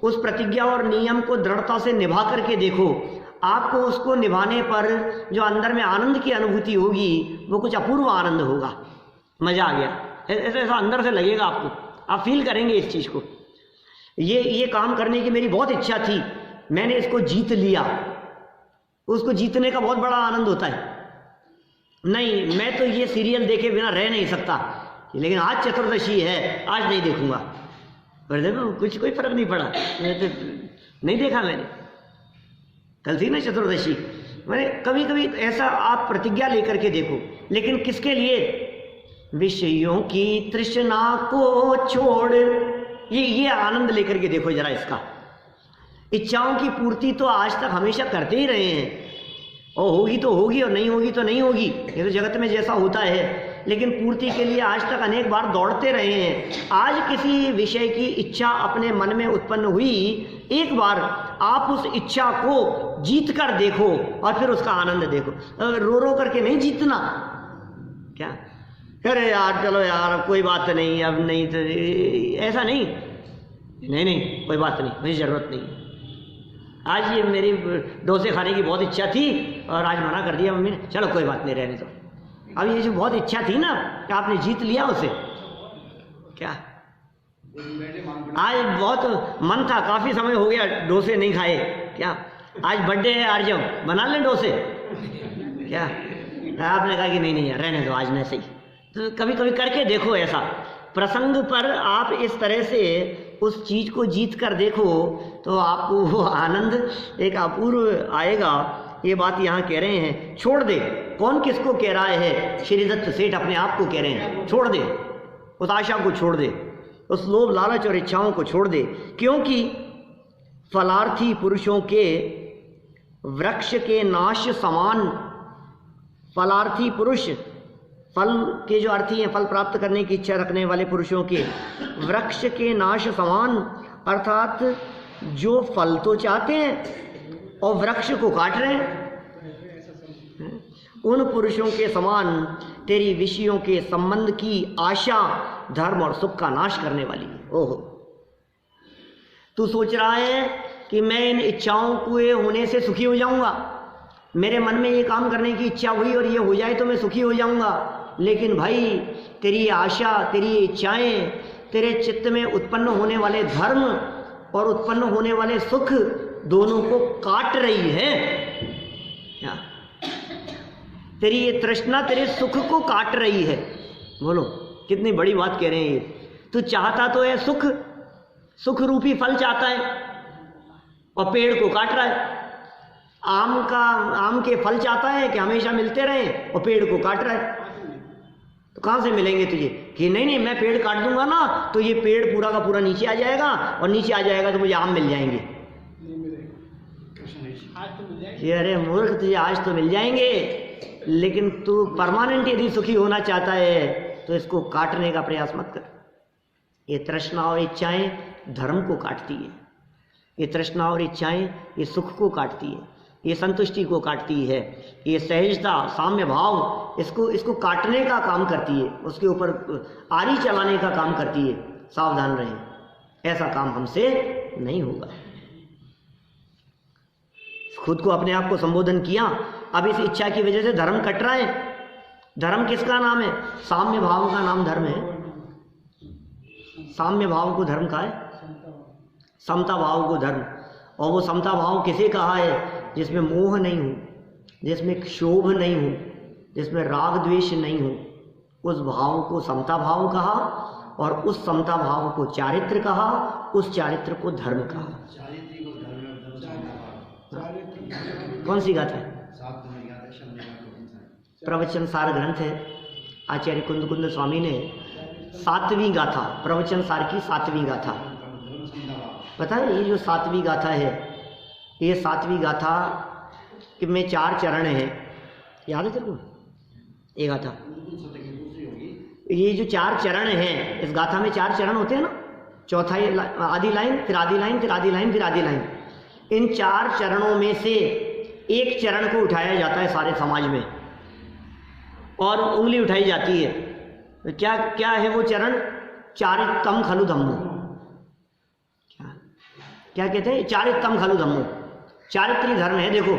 उस प्रतिज्ञा और नियम को दृढ़ता से निभा करके देखो, आपको उसको निभाने पर जो अंदर में आनंद की अनुभूति होगी वो कुछ अपूर्व आनंद होगा। मजा आ गया, ऐसा अंदर से लगेगा आपको, आप फील करेंगे इस चीज को। ये काम करने की मेरी बहुत इच्छा थी, मैंने इसको जीत लिया। उसको जीतने का बहुत बड़ा आनंद होता है। नहीं, मैं तो ये सीरियल देखे बिना रह नहीं सकता, लेकिन आज चतुर्दशी है, आज नहीं देखूंगा। पर देखो कुछ कोई फर्क नहीं पड़ा, मैं तो नहीं देखा। मैंने कल थी ना चतुर्दशी, मैंने कभी कभी ऐसा आप प्रतिज्ञा लेकर के देखो, लेकिन किसके लिए? विषयों की तृष्णा को छोड़, ये आनंद लेकर के देखो जरा इसका। इच्छाओं की पूर्ति तो आज तक हमेशा करते ही रहे हैं, और होगी तो होगी और नहीं होगी तो नहीं होगी, ये तो जगत में जैसा होता है। लेकिन पूर्ति के लिए आज तक अनेक बार दौड़ते रहे हैं। आज किसी विषय की इच्छा अपने मन में उत्पन्न हुई, एक बार आप उस इच्छा को जीत कर देखो और फिर उसका आनंद देखो। रो रो करके नहीं जीतना। क्या अरे यार चलो यार अब कोई बात नहीं, अब नहीं तो ऐसा नहीं, नहीं कोई बात नहीं, मुझे ज़रूरत नहीं। आज ये मेरी डोसे खाने की बहुत इच्छा थी और आज मना कर दिया मम्मी ने, चलो कोई बात नहीं रहने दो। अब ये जो बहुत इच्छा थी ना कि आपने जीत लिया उसे। क्या आज बहुत मन था, काफ़ी समय हो गया डोसे नहीं खाए। क्या आज बर्थडे है आर्यम, बना लें डोसे। क्या आपने कहा कि नहीं यार रहने दो आज नहीं सही। तो कभी कभी करके देखो ऐसा प्रसंग पर, आप इस तरह से उस चीज़ को जीत कर देखो तो आपको वो आनंद एक अपूर्व आएगा। ये बात यहाँ कह रहे हैं, छोड़ दे। कौन किसको कह रहा है? श्रीदत्त सेठ अपने आप को कह रहे हैं, छोड़ दे उस आशा को, छोड़ दे उस लोभ लालच और इच्छाओं को, छोड़ दे। क्योंकि फलार्थी पुरुषों के वृक्ष के नाश समान, फलार्थी पुरुष फल के जो अर्थी हैं, फल प्राप्त करने की इच्छा रखने वाले पुरुषों के वृक्ष के नाश समान, अर्थात जो फल तो चाहते हैं और वृक्ष को काट रहे हैं, उन पुरुषों के समान तेरी विषयों के संबंध की आशा धर्म और सुख का नाश करने वाली है। ओहो, तू सोच रहा है कि मैं इन इच्छाओं के होने से सुखी हो जाऊंगा, मेरे मन में ये काम करने की इच्छा हुई और ये हो जाए तो मैं सुखी हो जाऊंगा। लेकिन भाई तेरी आशा, तेरी इच्छाएं, तेरे चित्त में उत्पन्न होने वाले धर्म और उत्पन्न होने वाले सुख दोनों को काट रही है। क्या तेरी ये तृष्णा तेरे सुख को काट रही है। बोलो कितनी बड़ी बात कह रहे हैं ये। तू चाहता तो है सुख, सुख रूपी फल चाहता है और पेड़ को काट रहा है। आम के फल चाहता है कि हमेशा मिलते रहे और पेड़ को काट रहा है। तो कहाँ से मिलेंगे तुझे? कि नहीं मैं पेड़ काट दूंगा ना तो ये पेड़ पूरा का पूरा नीचे आ जाएगा और नीचे आ जाएगा तो मुझे आम मिल जाएंगे। ये अरे मूर्ख, तुझे आज तो मिल जाएंगे, लेकिन तू परमानेंट यदि सुखी होना चाहता है तो इसको काटने का प्रयास मत कर। ये तृष्णा और इच्छाएं धर्म को काटती है, ये तृष्णा और इच्छाएं ये सुख को काटती है, ये संतुष्टि को काटती है, ये सहजता साम्य भाव इसको काटने का काम करती है, उसके ऊपर आरी चलाने का काम करती है। सावधान रहें, ऐसा काम हमसे नहीं होगा। खुद को अपने आप को संबोधन किया, अब इस इच्छा की वजह से धर्म कट रहा है। धर्म किसका नाम है? साम्य भाव का नाम धर्म है। साम्य भाव को धर्म कहा है, समता भाव को धर्म। और वो समता भाव किसे कहा है? जिसमें मोह नहीं हो, जिसमें क्षोभ नहीं हो, जिसमें राग द्वेष नहीं हो, उस भाव को समता भाव कहा और उस समता भाव को चारित्र कहा, उस चारित्र को धर्म कहा। कौन सी गाथा है? प्रवचन सार ग्रंथ है, आचार्य कुंद स्वामी ने 7वीं गाथा, प्रवचन सार की 7वीं गाथा। पता है ये जो 7वीं गाथा है, ये 7वीं गाथा में 4 चरण हैं। याद है तेरे को ये गाथा? ये जो 4 चरण हैं, इस गाथा में 4 चरण होते हैं ना, चौथा आदि लाइन, फिर आदि लाइन, फिर आदि लाइन, फिर आदि लाइन। इन 4 चरणों में से एक चरण को उठाया जाता है सारे समाज में और उंगली उठाई जाती है। तो क्या है वो चरण? चारित्तम खलु धम्मो। क्या कहते हैं? चारित्तम खलु धम्मो, चारित्र ही धर्म है। देखो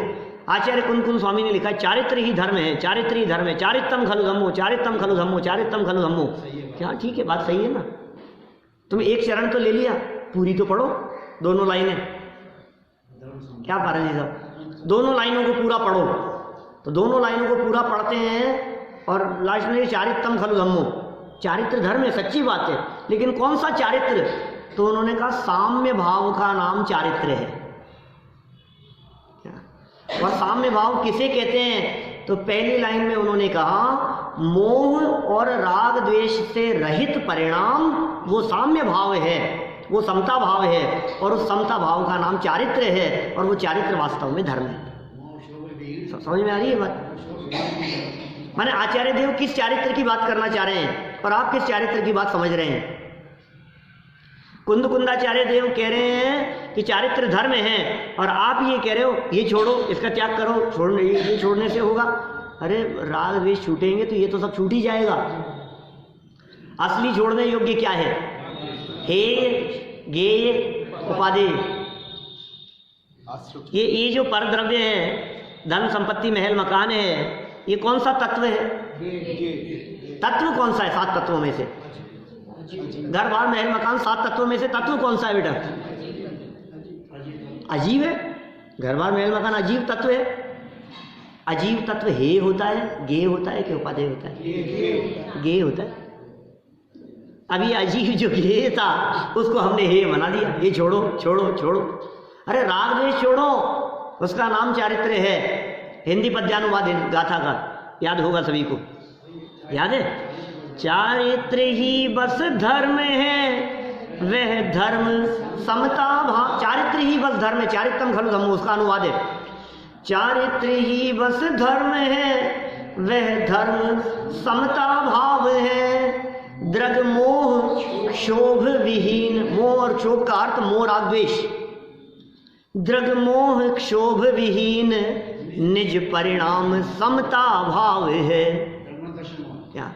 आचार्य कुंद स्वामी ने लिखा चारित्र ही धर्म है, चारित्र ही धर्म है, चारित्तम खलु धम्मो, चारित्तम खलु धम्मो, चारित्तम खलु धम्मो। क्या ठीक है, बात सही है ना? तुम एक चरण तो ले लिया, पूरी तो पढ़ो दोनों लाइनें। क्या पढ़ रहे सब? दोनों लाइनों को पूरा पढ़ो। तो दोनों लाइनों को पूरा पढ़ते हैं और लास्ट में चारित्तम खलु धम्मो, चारित्र धर्म है, सच्ची बात है। लेकिन कौन सा चारित्र? तो उन्होंने कहा साम्य भाव का नाम चारित्र है। और साम्य भाव किसे कहते हैं? तो पहली लाइन में उन्होंने कहा मोह और राग द्वेष से रहित परिणाम वो साम्य भाव है, वो समता भाव है और उस समता भाव का नाम चारित्र है और वो चारित्र वास्तव में धर्म है। समझ में आ रही है बात? माने आचार्य देव किस चारित्र की बात करना चाह रहे हैं और आप किस चारित्र की बात समझ रहे हैं? कुंदाचार्य देव कह रहे हैं कि चारित्र धर्म है, और आप ये कह रहे हो ये छोड़ो, इसका त्याग करो, छोड़ने ये छोड़ने से होगा। अरे राग द्वेष छूटेंगे तो ये तो सब छूट ही जाएगा। असली छोड़ने योग्य क्या है? हे गेय उपादेय। ये जो पर द्रव्य है, धन संपत्ति महल मकान है, ये कौन सा तत्व है? तत्व कौन सा है 7 तत्वों में से? घर बार महल मकान 7 तत्वों में से तत्व कौन सा है बेटा? अजीब है। घर बार महल मकान अजीब तत्व है। अजीब तत्व हे होता है, गे होता है कि उपादेय होता है? गे होता है। अभी अजीब जो गे था उसको हमने हे बना दिया। ये छोड़ो छोड़ो छोड़ो। अरे राग द्वेष छोड़ो, उसका नाम चारित्र है। हिंदी पद्यानुवाद गाथा का याद होगा सभी को, याद है? चारित्र ही बस धर्म है, वह धर्म समता भाव। चारित्र ही बस धर्म है, चारित्रम खलु धम्मो, उसका अनुवाद है। चारित्र ही बस धर्म है, वह धर्म समता भाव है। द्रग मोह क्षोभ विहीन। मोह और क्षोभ का अर्थ मोह राग द्वेष। द्रग मोह क्षोभ विहीन, निज परिणाम समता भाव है। क्या?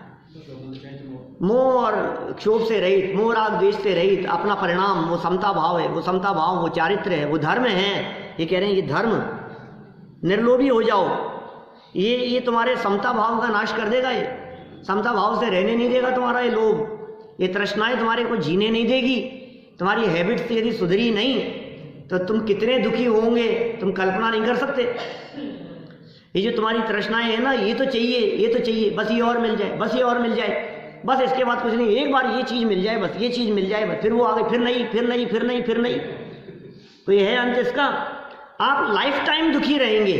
मोह और क्षोभ से रहित, मोह राग द्वेष से रहित अपना परिणाम वो समता भाव है। वो समता भाव, वो चारित्र है, वो धर्म है। ये कह रहे हैं ये धर्म, निर्लोभी हो जाओ। ये तुम्हारे समता भाव का नाश कर देगा। ये समता भाव से रहने नहीं देगा तुम्हारा ये लोभ। ये तृष्णाएं तुम्हारे को जीने नहीं देगी। तुम्हारी हैबिट्स यदि सुधरी नहीं तो तुम कितने दुखी होंगे तुम कल्पना नहीं कर सकते। ये जो तुम्हारी तृष्णाएं है ना, ये तो चाहिए, ये तो चाहिए, बस ये और मिल जाए, बस ये और मिल जाए, बस इसके बाद कुछ नहीं, एक बार ये चीज़ मिल जाए, बस ये चीज़ मिल जाए, बस फिर वो आ गई, फिर नहीं, फिर नहीं, फिर नहीं, फिर नहीं। तो ये है अंत इसका। आप लाइफ टाइम दुखी रहेंगे।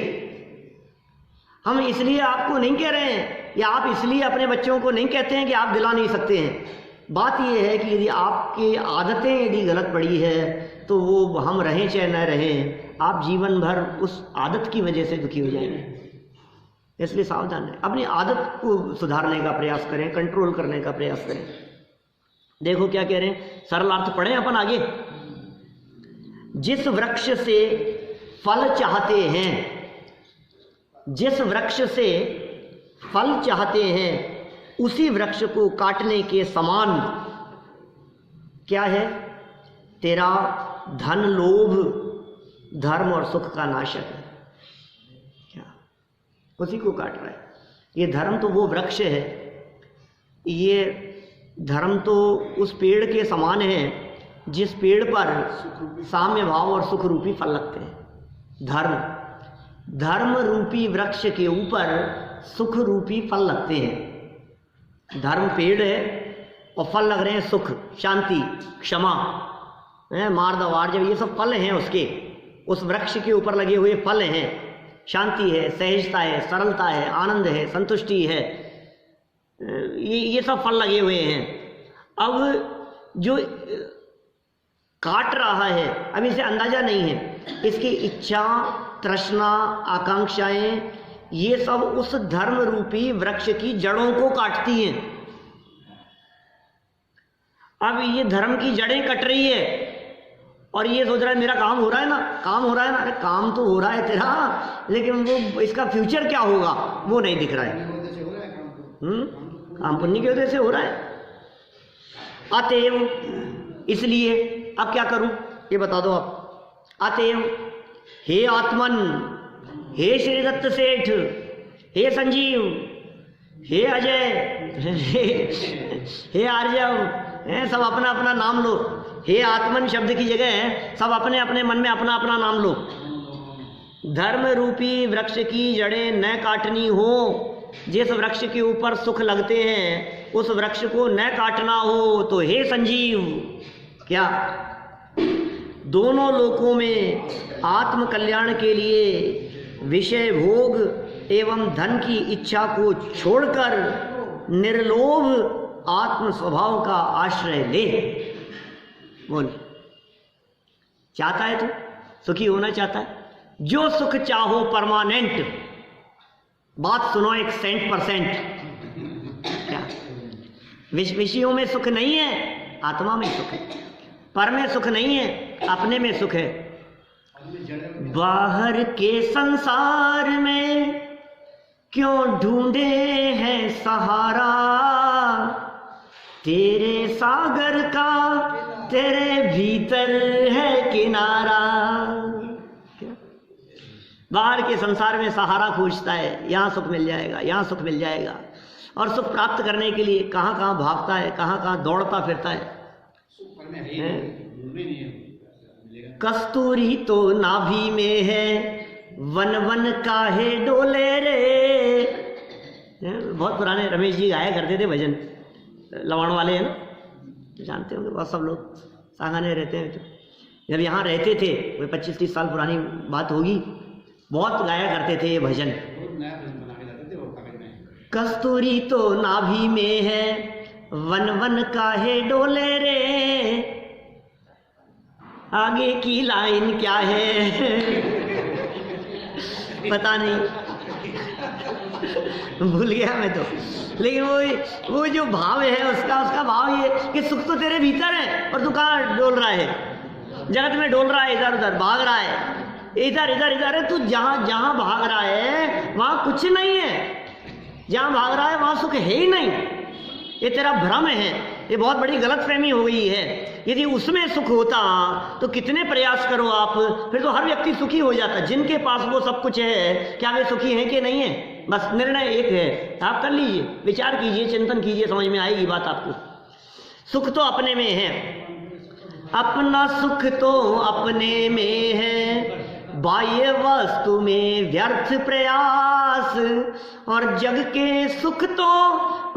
हम इसलिए आपको नहीं कह रहे हैं, या आप इसलिए अपने बच्चों को नहीं कहते हैं कि आप दिला नहीं सकते हैं। बात यह है कि यदि आपकी आदतें यदि गलत पड़ी है तो वो हम रहें चाहे न रहें, आप जीवन भर उस आदत की वजह से दुखी हो जाएंगे। इसलिए सावधान है, अपनी आदत को सुधारने का प्रयास करें, कंट्रोल करने का प्रयास करें। देखो क्या कह रहे हैं, सरल अर्थ पढ़ें अपन आगे। जिस वृक्ष से फल चाहते हैं, जिस वृक्ष से फल चाहते हैं, उसी वृक्ष को काटने के समान क्या है? तेरा धन लोभ धर्म और सुख का नाशक है। क्या? उसी को काट रहा है। ये धर्म तो वो वृक्ष है, ये धर्म तो उस पेड़ के समान है जिस पेड़ पर साम्य भाव और सुख रूपी फल लगते हैं। धर्म रूपी वृक्ष के ऊपर सुख रूपी फल लगते हैं। धर्म पेड़ है और फल लग रहे हैं सुख, शांति, क्षमा, मार्द वार्जव, ये सब फल हैं उसके। उस वृक्ष के ऊपर लगे हुए फल हैं। शांति है, सहजता है, सरलता है, आनंद है, संतुष्टि है, ये सब फल लगे हुए हैं। अब जो काट रहा है, अब इसे अंदाजा नहीं है, इसकी इच्छा, तृष्णा, आकांक्षाएं, ये सब उस धर्म रूपी वृक्ष की जड़ों को काटती हैं। अब ये धर्म की जड़ें कट रही है और ये सोच रहा है मेरा काम हो रहा है ना, काम हो रहा है ना। अरे काम तो हो रहा है तेरा, लेकिन वो इसका फ्यूचर क्या होगा वो नहीं दिख रहा है। काम पुण्य की वजह से हो रहा है। अतएव इसलिए अब क्या करूं ये बता दो आप। अतएव हे आत्मन, हे श्री दत्त सेठ, हे संजीव, हे अजय, हे आर्यव, सब अपना अपना नाम लो। हे आत्मन शब्द की जगह सब अपने अपने मन में अपना अपना नाम लो। धर्म रूपी वृक्ष की जड़ें न काटनी हो, जिस वृक्ष के ऊपर सुख लगते हैं उस वृक्ष को न काटना हो, तो हे संजीव, क्या दोनों लोकों में आत्म कल्याण के लिए विषय भोग एवं धन की इच्छा को छोड़कर निर्लोभ आत्म स्वभाव का आश्रय ले। बोल, चाहता है तू सुखी होना चाहता है? जो सुख चाहो परमानेंट, बात सुनो 100%। क्या विषयों में सुख नहीं है, आत्मा में सुख है। पर में सुख नहीं है, अपने में सुख है। बाहर के संसार में क्यों ढूंढे हैं सहारा, तेरे सागर का तेरे भीतर है किनारा। बाहर के संसार में सहारा खोजता है, यहाँ सुख मिल जाएगा, यहाँ सुख मिल जाएगा, और सुख प्राप्त करने के लिए कहाँ कहाँ भागता है, कहाँ कहाँ दौड़ता फिरता है। कस्तूरी तो नाभि में है, वन वन काहे डोले रे। बहुत पुराने रमेश जी गाया करते थे भजन, लवाण वाले हैं ना, जानते होंगे बहुत सब लोग, सांगाने रहते हैं। तो जब यहाँ रहते थे, वो 25-30 साल पुरानी बात होगी, बहुत गाया करते थे ये भजन। कस्तूरी तो नाभि में है, वन वन काहे डोले रे। आगे की लाइन क्या है पता नहीं, भूल गया मैं तो, लेकिन वो जो भाव है उसका भाव ये कि सुख तो तेरे भीतर है और तू कहाँ डोल रहा है, जगत में डोल रहा है, इधर उधर भाग रहा है, इधर इधर इधर है। तू जहाँ जहाँ भाग रहा है वहाँ कुछ नहीं है, जहाँ भाग रहा है वहाँ सुख है ही नहीं। ये तेरा भ्रम है, ये बहुत बड़ी गलतफहमी हो गई है। यदि उसमें सुख होता तो कितने प्रयास करो आप, फिर तो हर व्यक्ति सुखी हो जाता। जिनके पास वो सब कुछ है, क्या वे सुखी हैं कि नहीं है? बस निर्णय एक है, आप कर लीजिए, विचार कीजिए, चिंतन कीजिए, समझ में आएगी बात आपको। सुख तो अपने में है, अपना सुख तो अपने में है, बाह्य वस्तु में व्यर्थ प्रयास, और जग के सुख तो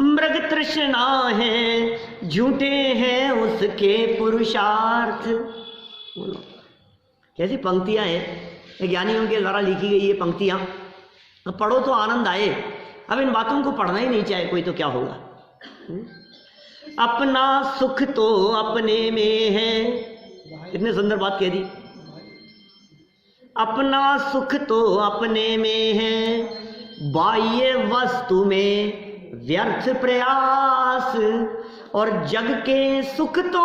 मृग तृष्णा है, झूठे हैं उसके पुरुषार्थ। बोलो कैसी पंक्तियां हैं, ज्ञानियों के द्वारा लिखी गई ये पंक्तियां, पढ़ो तो आनंद आए। अब इन बातों को पढ़ना ही नहीं चाहे कोई तो क्या होगा। अपना सुख तो अपने में है, इतने सुंदर बात कह दी। अपना सुख तो अपने में है, बाह्य वस्तु में व्यर्थ प्रयास, और जग के सुख तो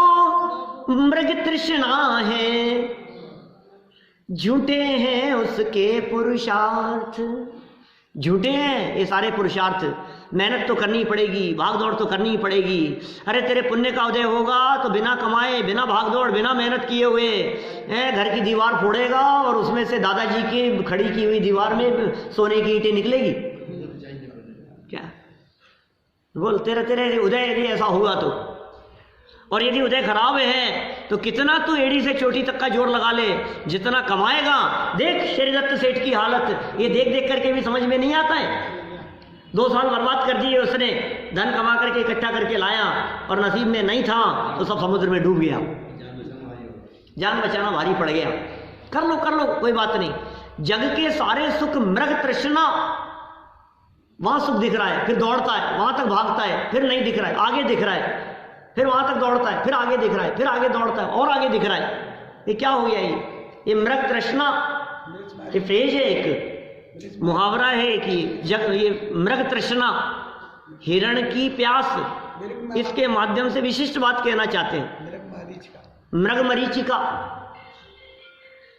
मृग तृष्णा है, झूठे हैं उसके पुरुषार्थ। झूठे हैं ये सारे पुरुषार्थ, मेहनत तो करनी पड़ेगी, भाग दौड़ तो करनी पड़ेगी। अरे तेरे पुण्य का उदय होगा तो बिना कमाए, बिना भाग दौड़, बिना मेहनत किए हुए घर की दीवार फोड़ेगा और उसमें से दादाजी की खड़ी की हुई दीवार में सोने की ईंटें निकलेगी क्या? बोल तेरे उदय यदि ऐसा हुआ तो, और यदि उदय खराब है तो कितना तू एड़ी से चोटी तक का जोर लगा ले, जितना कमाएगा। देख श्रीदत्त सेठ की हालत, ये देख देख करके भी समझ में नहीं आता है। 2 साल बर्बाद कर दिए उसने, धन कमा करके इकट्ठा करके लाया और नसीब में नहीं था तो सब समुद्र में डूब गया, जान बचाना भारी पड़ गया। कर लो कोई बात नहीं। जग के सारे सुख मृग तृष्णा, वहां सुख दिख रहा है, फिर दौड़ता है, वहां तक भागता है, फिर नहीं दिख रहा है, आगे दिख रहा है, फिर वहां तक दौड़ता है, फिर आगे दिख रहा है, फिर आगे दौड़ता है और आगे दिख रहा है। ये क्या हो गया? ये मृग तृष्णा, ये फ्रेज है, एक मुहावरा है कि ये मृग तृष्णा, हिरण की प्यास, इसके माध्यम से विशिष्ट बात कहना चाहते हैं। मृग मरीचिका,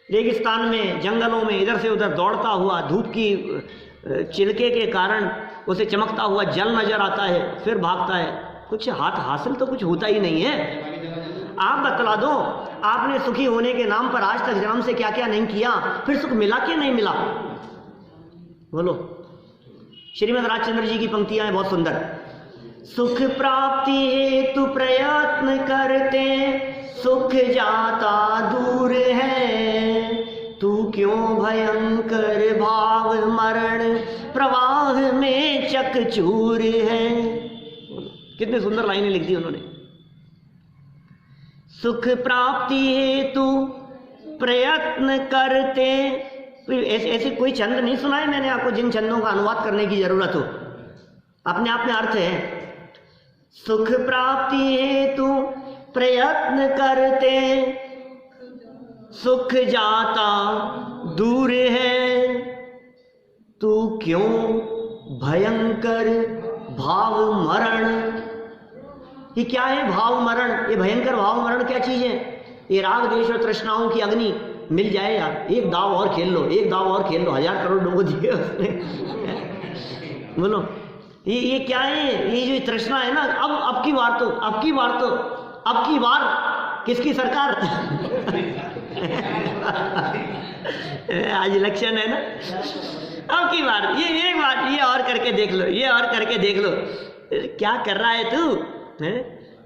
रेगिस्तान में, जंगलों में इधर से उधर दौड़ता हुआ, धूप की चिलके के कारण उसे चमकता हुआ जल नजर आता है, फिर भागता है। कुछ हाथ हासिल तो कुछ होता ही नहीं है। आप बतला दो, आपने सुखी होने के नाम पर आज तक जन्म से क्या क्या नहीं किया, फिर सुख मिला कि नहीं मिला? बोलो। श्रीमद् राजचंद्र जी की पंक्तियां हैं बहुत सुंदर। सुख प्राप्ति हेतु प्रयत्न करते, सुख जाता दूर है, तू क्यों भयंकर भाव मरण प्रवाह में चकचूर है। कितने सुंदर लाइनें लिख दी उन्होंने। सुख प्राप्ति हेतु प्रयत्न करते, ऐसे कोई छंद नहीं सुनाए मैंने आपको जिन छंदों का अनुवाद करने की जरूरत हो, अपने आप में अर्थ है। सुख प्राप्ति हेतु प्रयत्न करते, सुख जाता दूर है, तू क्यों भयंकर भाव मरण। ये क्या है भाव मरण? ये भयंकर भाव मरण क्या चीज है? ये राग द्वेष और तृष्णाओं की अग्नि मिल जाए यार, एक दाव और खेल लो, एक दाव और खेल लो, 1000 करोड़ डुबो दिए उसने। बोलो ये क्या है? ये जो तृष्णा है ना, अब की बार किसकी सरकार? आज इलेक्शन है ना, अब की बार ये एक बार ये और करके देख लो, ये और करके देख लो। क्या कर रहा है तू? है?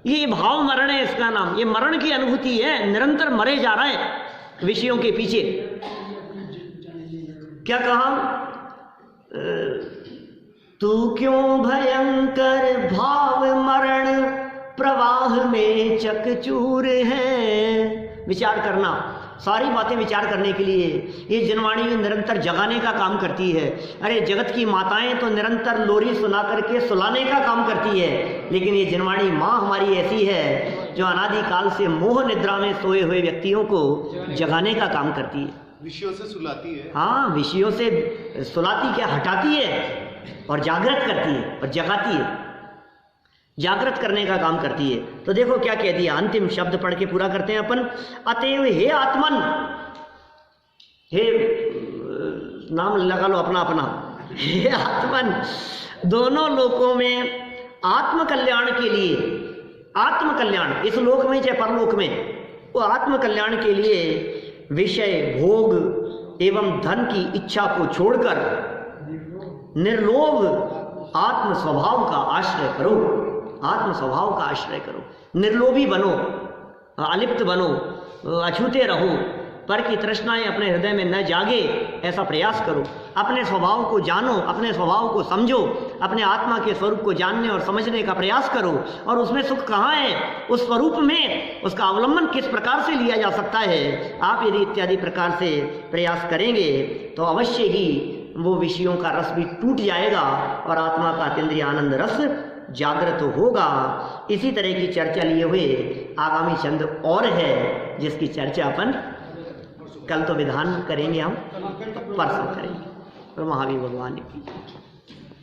ये भाव मरण है इसका नाम, ये मरण की अनुभूति है, निरंतर मरे जा रहा है विषयों के पीछे। क्या कहा? तू क्यों भयंकर भाव मरण प्रवाह में चकचूर है। विचार करना, सारी बातें विचार करने के लिए ये जनवाणी निरंतर जगाने का काम करती है। अरे जगत की माताएं तो निरंतर लोरी सुना करके सुलाने का काम करती है, लेकिन ये जनवाणी माँ हमारी ऐसी है जो अनादि काल से मोह निद्रा में सोए हुए व्यक्तियों को जगाने का काम करती है, विषयों से सुलाती है। हाँ, विषयों से सुलाती क्या, हटाती है और जागृत करती है और जगाती है, जागृत करने का काम करती है। तो देखो क्या कह दिया, अंतिम शब्द पढ़ के पूरा करते हैं अपन। अतएव हे आत्मन, हे नाम लगा लो अपना अपना, हे आत्मन, दोनों लोकों में आत्म कल्याण के लिए, आत्म कल्याण इस लोक में चाहे परलोक में, वो आत्म कल्याण के लिए विषय भोग एवं धन की इच्छा को छोड़कर निर्लोभ आत्म स्वभाव का आश्रय करो, आत्म स्वभाव का आश्रय करो, निर्लोभी बनो, अलिप्त बनो, अछूते रहो, पर की तृष्णाएं अपने हृदय में न जागे, ऐसा प्रयास करो। अपने स्वभाव को जानो, अपने स्वभाव को समझो, अपने आत्मा के स्वरूप को जानने और समझने का प्रयास करो। और उसमें सुख कहाँ है, उस स्वरूप में उसका अवलंबन किस प्रकार से लिया जा सकता है, आप यदि इत्यादि प्रकार से प्रयास करेंगे तो अवश्य ही वो विषयों का रस भी टूट जाएगा और आत्मा का अतीन्द्रिय आनंद रस जागृत होगा। इसी तरह की चर्चा लिए हुए आगामी छंद और है, जिसकी चर्चा अपन कल तो विधान करेंगे, हम परसों करेंगे। और महावीर भगवान की